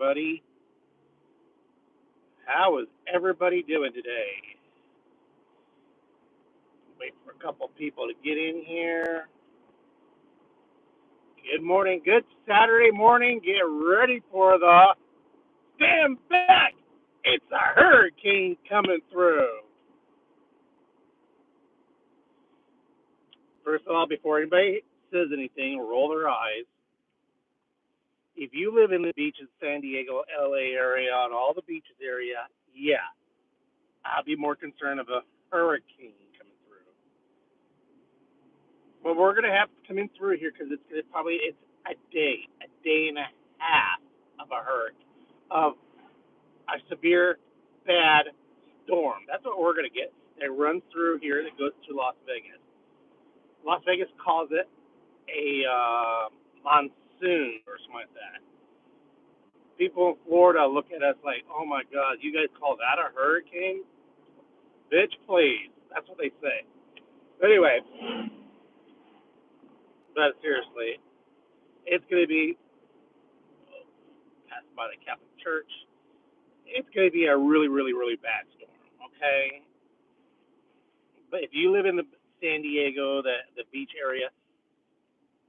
everybody. How is everybody doing today? Wait for a couple people to get in here. Good morning. Good Saturday morning. Get ready for the stand back. It's a hurricane coming through. First of all, before anybody says anything, roll their eyes. If you live in the beaches, San Diego, LA area, and all the beaches area, yeah, I'll be more concerned of a hurricane coming through. But we're gonna have coming through here because it's a day and a half of a hurricane, of a severe bad storm. That's what we're gonna get. It runs through here. That goes to Las Vegas. Las Vegas calls it a monsoon or something like that. People in Florida look at us like, "Oh my God, you guys call that a hurricane? Bitch, please." That's what they say. Anyway, but seriously, it's gonna be passed by the Catholic Church. It's going to be a really, really, really bad storm, okay? But if you live in the San Diego, the beach area,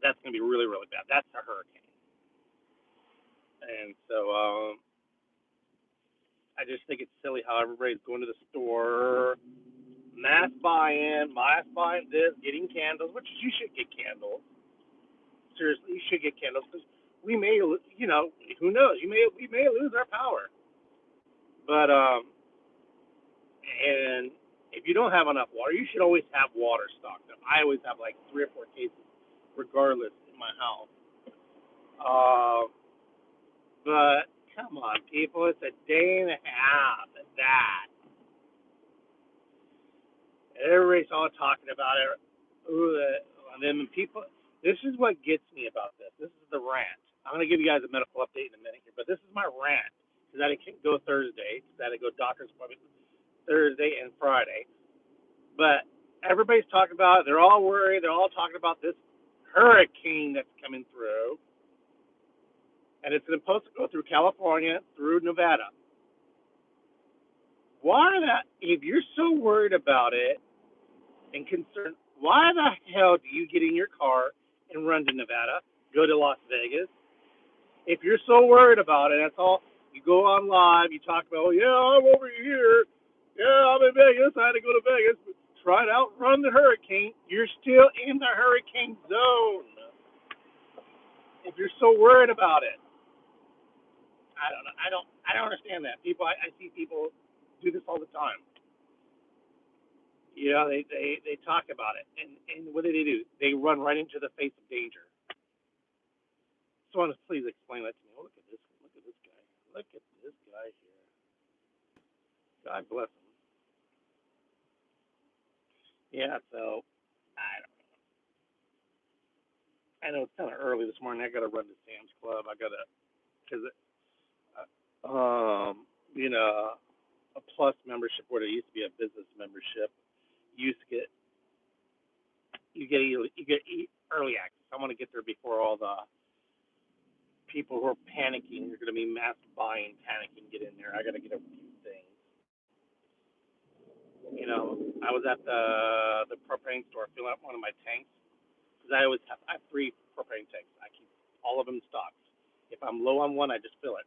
that's going to be really, really bad. That's a hurricane. And so I just think it's silly how everybody's going to the store, mass buying this, getting candles, which you should get candles. Seriously, you should get candles because we may, who knows? We may lose our power. But and if you don't have enough water, you should always have water stocked up. I always have like 3 or 4 cases, regardless, in my house. But come on, people, it's a day and a half at that. Everybody's all talking about it. And then people. This is what gets me about this. This is the rant. I'm gonna give you guys a medical update in a minute here, but this is my rant because I didn't go Thursday. Because I had to go doctor's appointment Thursday and Friday. But everybody's talking about it. They're all worried. They're all talking about this hurricane that's coming through. And it's supposed to go through California, through Nevada. If you're so worried about it and concerned, why the hell do you get in your car and run to Nevada, go to Las Vegas? If you're so worried about it, that's all. You go on live, you talk about, I'm over here. Yeah, I'm in Vegas. I had to go to Vegas. Try to outrun the hurricane. You're still in the hurricane zone. If you're so worried about it, I don't know. I don't understand that. I see people do this all the time. They talk about it, and what do? They run right into the face of danger. Someone please explain that to me. Oh, look at this guy. Look at this guy here. God bless him. Yeah, so I know it's kind of early this morning. I got to run to Sam's Club. Because a plus membership where there used to be a business membership, you used to get early access. I want to get there before all the people who are panicking. You're going to be mass buying, panicking, get in there. I got to get a few things. I was at the propane store filling up one of my tanks because I have 3 propane tanks. I keep all of them stocked. If I'm low on one, I just fill it,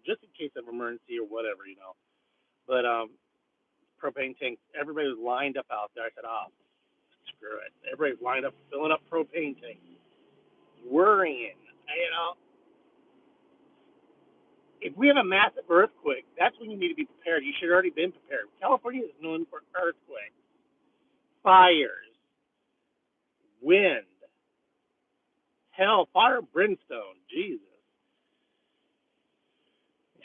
just in case of emergency or whatever, But propane tanks, everybody was lined up out there. I said, screw it. Everybody's lined up filling up propane tanks, worrying, If we have a massive earthquake, that's when you need to be prepared. You should have already been prepared. California is known for earthquakes, fires, wind, hell, fire, brimstone. Jesus.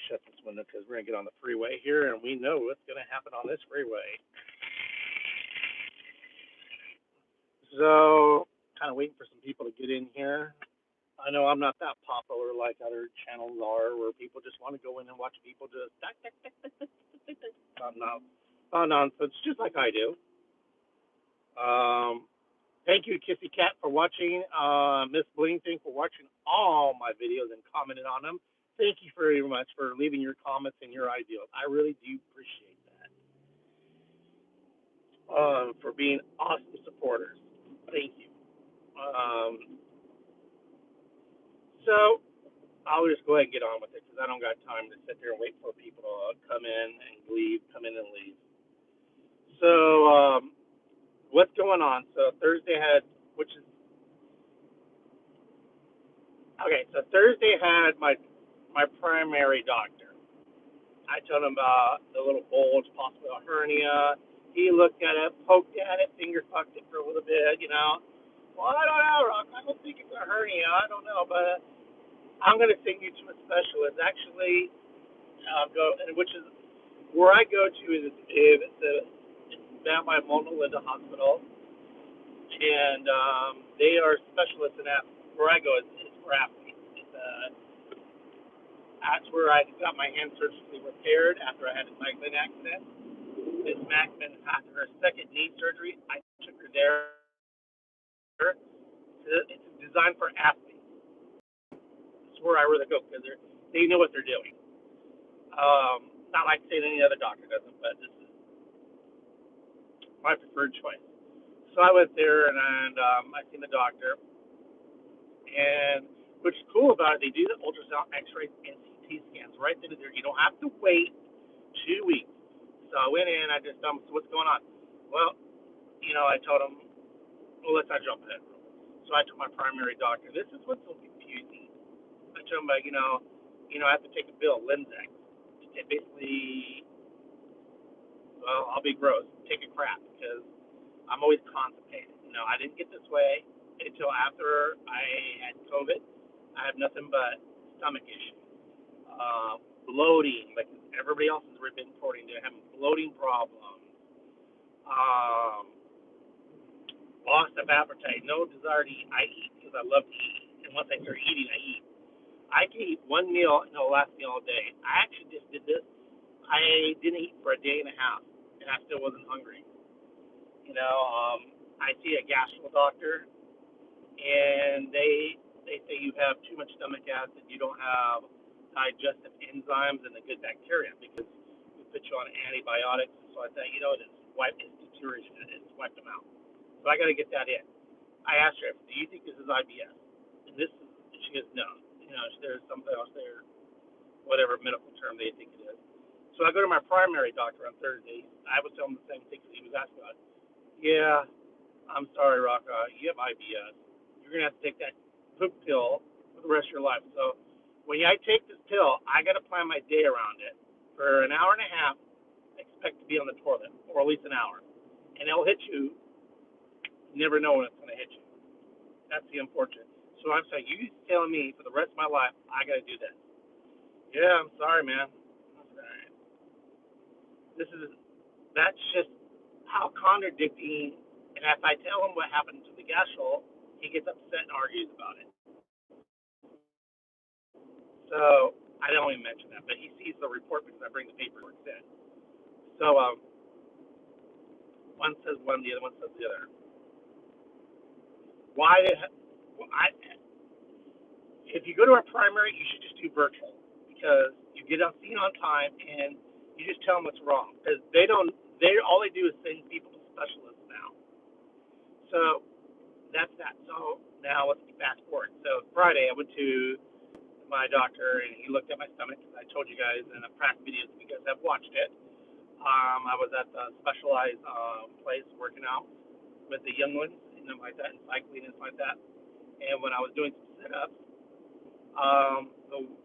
Shut this window because we're going to get on the freeway here, and we know what's going to happen on this freeway. So, kind of waiting for some people to get in here. I know I'm not that popular like other channels are, where people just want to go in and watch people just nonsense, just like I do. Thank you, Kissy Cat, for watching. Miss Bling Thing for watching all my videos and commenting on them. Thank you very much for leaving your comments and your ideals. I really do appreciate that. For being awesome supporters. Thank you. So I'll just go ahead and get on with it because I don't got time to sit there and wait for people to come in and leave, come in and leave. So what's going on? So Thursday had, which is okay. So Thursday had my primary doctor. I told him about the little bulge, possibly a hernia. He looked at it, poked at it, finger fucked it for a little bit, you know. Well, I don't know, Rock. I don't think it's a hernia. I don't know, but I'm going to send you to a specialist. Actually, which is where I go to it's down by Mona Linda Hospital, and they are specialists in that. Where I go is for athletes. That's where I got my hand surgically repaired after I had a cycling accident. Miss Mackman, after her second knee surgery, I took her there. It's designed for athletes. It's where I really go because they know what they're doing. Not like saying any other doctor doesn't, but this is my preferred choice. So I went there and I seen the doctor. And what's cool about it, they do the ultrasound, X-rays, and CT scans right then and there. You don't have to wait 2 weeks. So I went in. I just told him, so what's going on? Well, I told him, well, let's not jump ahead. So I told my primary doctor, this is what's so confusing. I told him, I have to take a pill, Lindex, to basically, well, I'll be gross, take a crap because I'm always constipated. I didn't get this way until after I had COVID. I have nothing but stomach issues, bloating, like everybody else has been reporting. They're having bloating problems, um, loss of appetite, no desire to eat. I eat because I love to eat, and once I start eating, I eat. I can eat one meal and it'll last me all day. I actually just did this. I didn't eat for a day and a half, and I still wasn't hungry. I see a gastro doctor, and they say you have too much stomach acid. You don't have digestive enzymes and the good bacteria because we put you on antibiotics. So I thought, it's deterioration. It's wiped them out. So I got to get that in. I asked her, do you think this is IBS? And she goes, no. There's something else there, whatever medical term they think it is. So I go to my primary doctor on Thursday. I was telling him the same thing because he was asking about it. Yeah, I'm sorry, Rocco. You have IBS. You're going to have to take that poop pill for the rest of your life. So when I take this pill, I got to plan my day around it. For an hour and a half, expect to be on the toilet, or at least an hour. And it'll hit you. You never know when it's going to hit you. That's the unfortunate. So I'm saying, you telling me for the rest of my life, I got to do this. Yeah, I'm sorry, man. That's all right. That's just how contradicting. And if I tell him what happened to the gastro, he gets upset and argues about it. So I don't even mention that, but he sees the report because I bring the paperwork in. So one says one, the other one says the other. Why did if you go to a primary, you should just do virtual because you get seen on time and you just tell them what's wrong because they don't. All they do is send people to specialists now. So that's that. So now let's fast forward. So Friday I went to my doctor and he looked at my stomach. I told you guys in a past video, if you guys have watched it. I was at the specialized place working out with the young ones and stuff like that, and cycling and stuff like that. And when I was doing some sit-ups,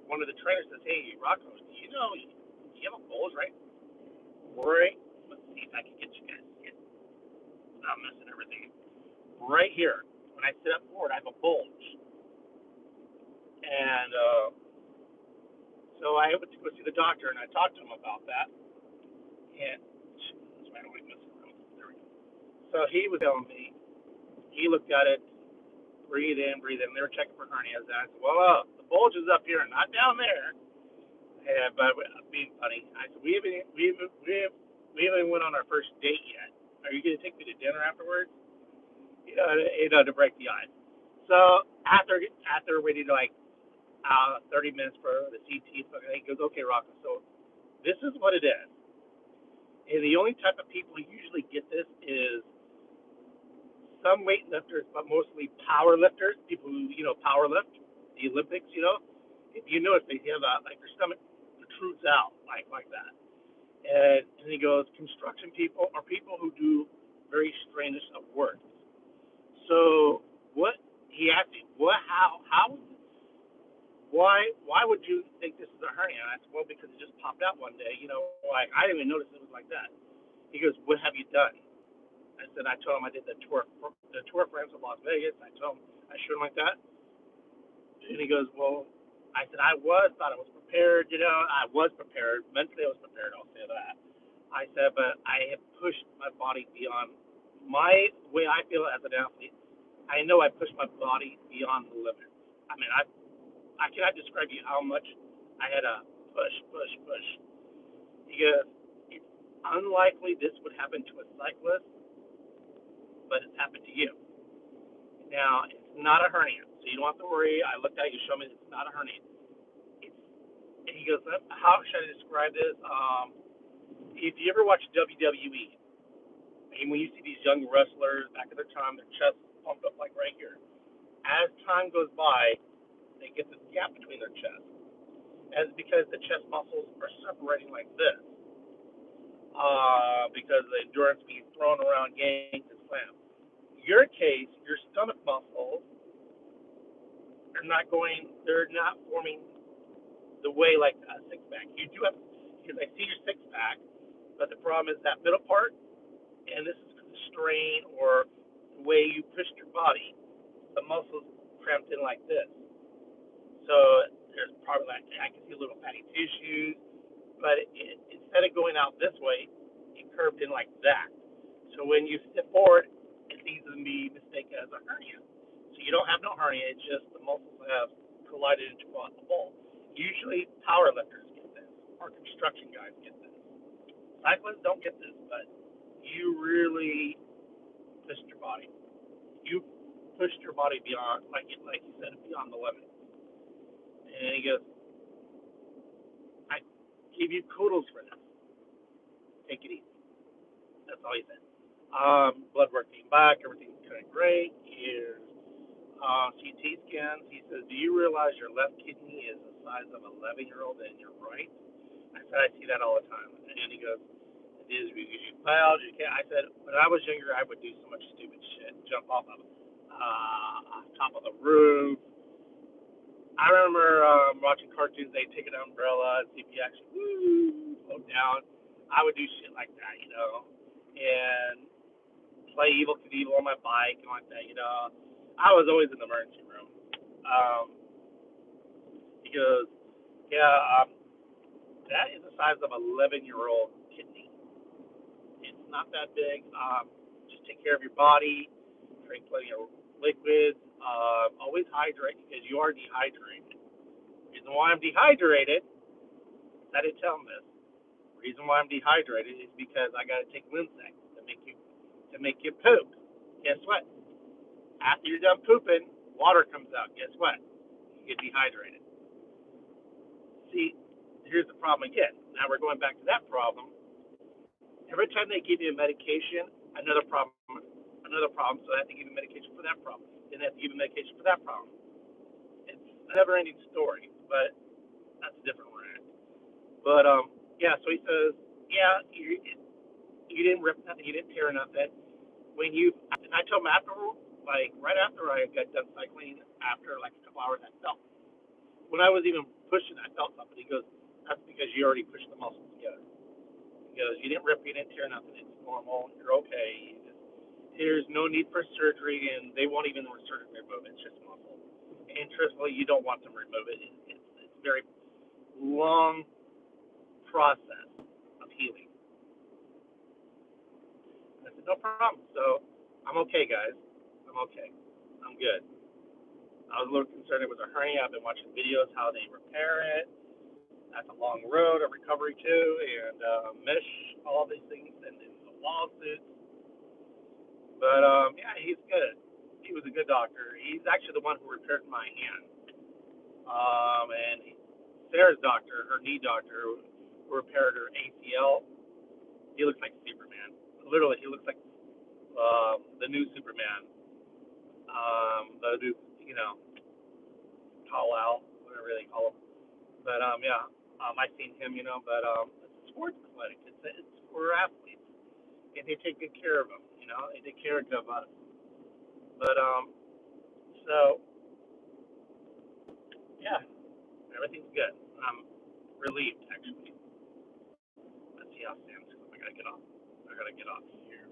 one of the trainers says, "Hey, Rocco, do you have a bulge right? Right? Let's see if I can get you guys to get without messing everything. Right here, when I sit up forward, I have a bulge, and so I went to go see the doctor, and I talked to him about that, and that's why I don't like messing around. There we go. So he was telling me, he looked at it, breathe in, breathe in. They were checking for hernias. And I said, well, the bulge is up here, not down there. Yeah, but being funny, I said, we haven't went on our first date yet. Are you going to take me to dinner afterwards? To break the ice. So after waiting like 30 minutes for the CT. So he goes, okay, Rocco, so this is what it is. And the only type of people who usually get this is some weightlifters, but mostly power lifters, people who, power lift, the Olympics, If you notice, they have like their stomach protrudes out like that. And he goes, construction people are people who do very strenuous of work. So what he asked me, why would you think this is a hernia? And I said, well, because it just popped out one day. Like I didn't even notice it was like that. He goes, what have you done? I told him I did the tour friends of Las Vegas. I told him I showed him like that, and he goes, well, I said thought I was prepared. I was prepared mentally. I was prepared. I'll say that. I said, but I have pushed my body beyond my way I feel as an athlete. I know I pushed my body beyond the limit. I mean, I cannot describe to you how much I had to push. Because it's unlikely this would happen to a cyclist, but it's happened to you. Now, it's not a hernia, so you don't have to worry. I looked at it, you showed me it's not a hernia. It's, and he goes, how should I describe this? If you ever watch WWE, and when you see these young wrestlers back at their time, their chest pumped up like right here. As time goes by, they get this gap between their chest. And it's because the chest muscles are separating like this. Because the endurance being thrown around gangs and slams. In your case, your stomach muscles they're not forming the way like a six pack. You do have, because I see your six pack, but the problem is that middle part, and this is the strain or the way you pushed your body, the muscles cramped in like this. So there's probably like, I can see little fatty tissues, but instead of going out this way, it curved in like that. So when you step forward, it's easy to be mistaken as a hernia. So you don't have no hernia, it's just the muscles have collided into a ball. Usually power lifters get this, or construction guys get this. Cyclists don't get this, but you really pushed your body. You pushed your body beyond, like you said, beyond the limit. And he goes, I give you kudos for this. Take it easy. That's all he said. Blood work came back, everything's kind of great. Here's CT scans. He says, do you realize your left kidney is the size of an 11-year-old and your right? I said, I see that all the time. And he goes, it is because you failed. You can't. I said, when I was younger, I would do so much stupid shit. Jump off of top of the roof. I remember watching cartoons. They'd take an umbrella and see if you actually float down. I would do shit like that, and play Evil Knievel on my bike and like that. I was always in the emergency room. He goes, yeah, that is the size of an 11-year-old kidney. It's not that big. Just take care of your body. Drink plenty of liquids. Always hydrate because you are dehydrated. The reason why I'm dehydrated, I didn't tell him this. The reason why I'm dehydrated is because I got to take Linsex to make you poop. Guess what? After you're done pooping, water comes out. Guess what? You get dehydrated. See, here's the problem again. Now we're going back to that problem. Every time they give you a medication, another problem. So they have to give you medication for that problem. Then they have to give you medication for that problem. It's a never-ending story, but that's a different rant. But yeah. So he says, yeah, you didn't rip nothing, you didn't tear nothing. And I told him right after I got done cycling, after like a couple hours, I felt. When I was even pushing, I felt something. He goes, that's because you already pushed the muscles together. He goes, you didn't rip, you didn't tear nothing. It's normal. You're okay. There's no need for surgery, and they won't even surgically remove it. It's just muscle. And truthfully, you don't want them to remove it. It's a very long process of healing. And I said, no problem. So I'm okay, guys. I'm okay. I'm good. I was a little concerned it was a hernia. I've been watching videos how they repair it. That's a long road of recovery too, and mesh all these things, and then the lawsuits. But yeah, he's good. He was a good doctor. He's actually the one who repaired my hand. And Sarah's doctor, her knee doctor, who repaired her ACL, he looks like Superman. Literally, he looks like the new Superman. The new, you know, Tall Al, whatever they call him. But yeah, I seen him, But it's a sports clinic. It's for athletes, and they take good care of them. They take care of us. But so yeah, everything's good. I'm relieved actually. Let's see how Sam's. I gotta get off. I gotta get off here.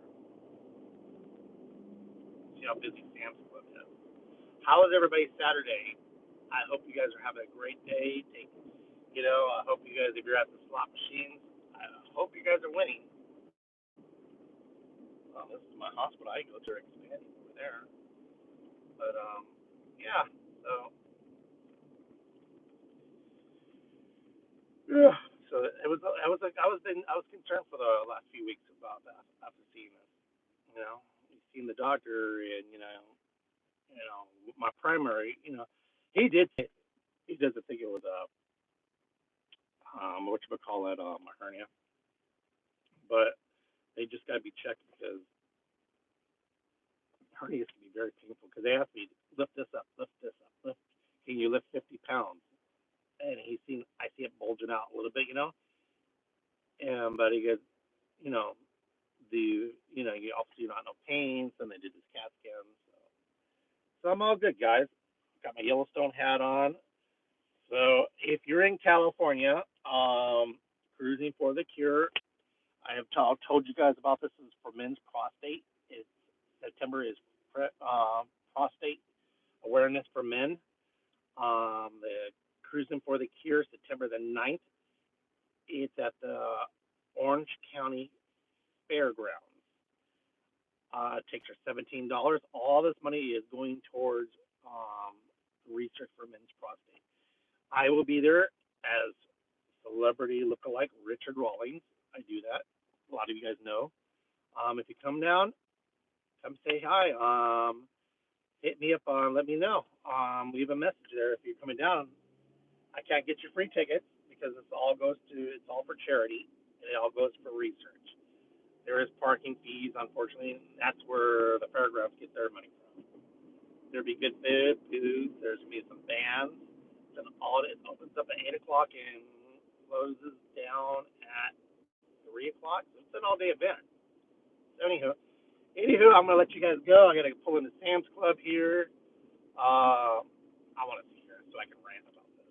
See how busy Sam's Club is. How is everybody Saturday? I hope you guys are having a great day. I hope you guys, if you're at the slot machines, I hope you guys are winning. This is my hospital. I go to expanding over there. But yeah. So yeah. So it was. I was concerned for the last few weeks about that after seeing this. You've seen the doctor, and my primary. He did. He doesn't think it was a what you call it, a hernia, but they just got to be checked because hernias can be very painful. Because they asked me, lift this up, lift this up, lift. Can you lift 50 pounds? And I see it bulging out a little bit, And but he goes, you know, you obviously not no pain. So they did this CAT scan. So I'm all good, guys. Got my Yellowstone hat on. So if you're in California, cruising for the cure, I have told you guys about this. This is for men's prostate. September is prostate awareness for men. The cruising for the cure, September the 9th. It's at the Orange County Fairgrounds. It takes her $17. All this money is going towards research for men's prostate. I will be there as celebrity lookalike Richard Rawlings. I do that. A lot of you guys know. If you come down, come say hi. Hit me up. Let me know. Leave a message there if you're coming down. I can't get you free tickets because it's all for charity and it all goes for research. There is parking fees, unfortunately, and that's where the fairgrounds get their money from. There'll be good food. There's gonna be some bands. It opens up at 8 o'clock and closes down at 3 o'clock. So it's an all-day event. So anywho, I'm gonna let you guys go. I gotta pull into Sam's Club here. I want to see her so I can rant about this.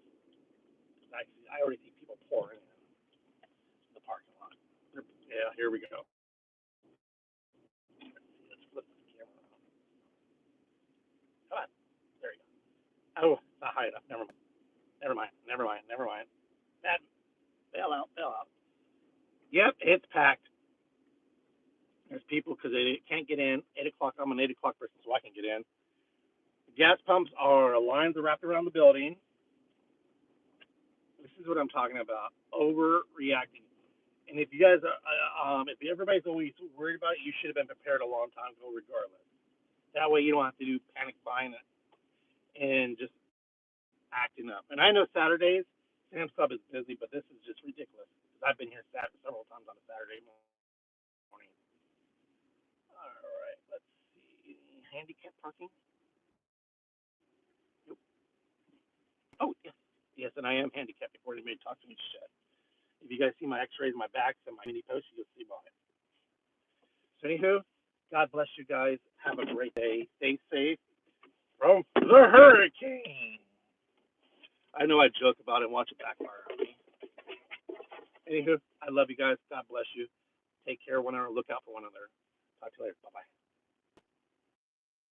I already see people pouring in the parking lot. Yeah, here we go. Let's flip this camera around. Come on. There you go. Oh, not high enough. Never mind. That fell out. Yep, it's packed. There's people because they can't get in. 8 o'clock. I'm an 8 o'clock person, so I can get in. The gas pumps lines are wrapped around the building. This is what I'm talking about. Overreacting. And if you guys if everybody's always worried about it, you should have been prepared a long time ago, regardless. That way, you don't have to do panic buying it and just acting up. And I know Saturdays, Sam's Club is busy, but this is just ridiculous. Because I've been here several times on a Saturday morning. All right, let's see. Handicap parking? Nope. Oh, yes. Yes, and I am handicapped before anybody talks to me shit. If you guys see my x-rays, my backs, and my mini post, you'll see why. So anywho, God bless you guys. Have a great day. Stay safe from the hurricane. I know I joke about it and watch it backfire on me. Anywho, I love you guys. God bless you. Take care of one another. Look out for one another. Talk to you later. Bye-bye.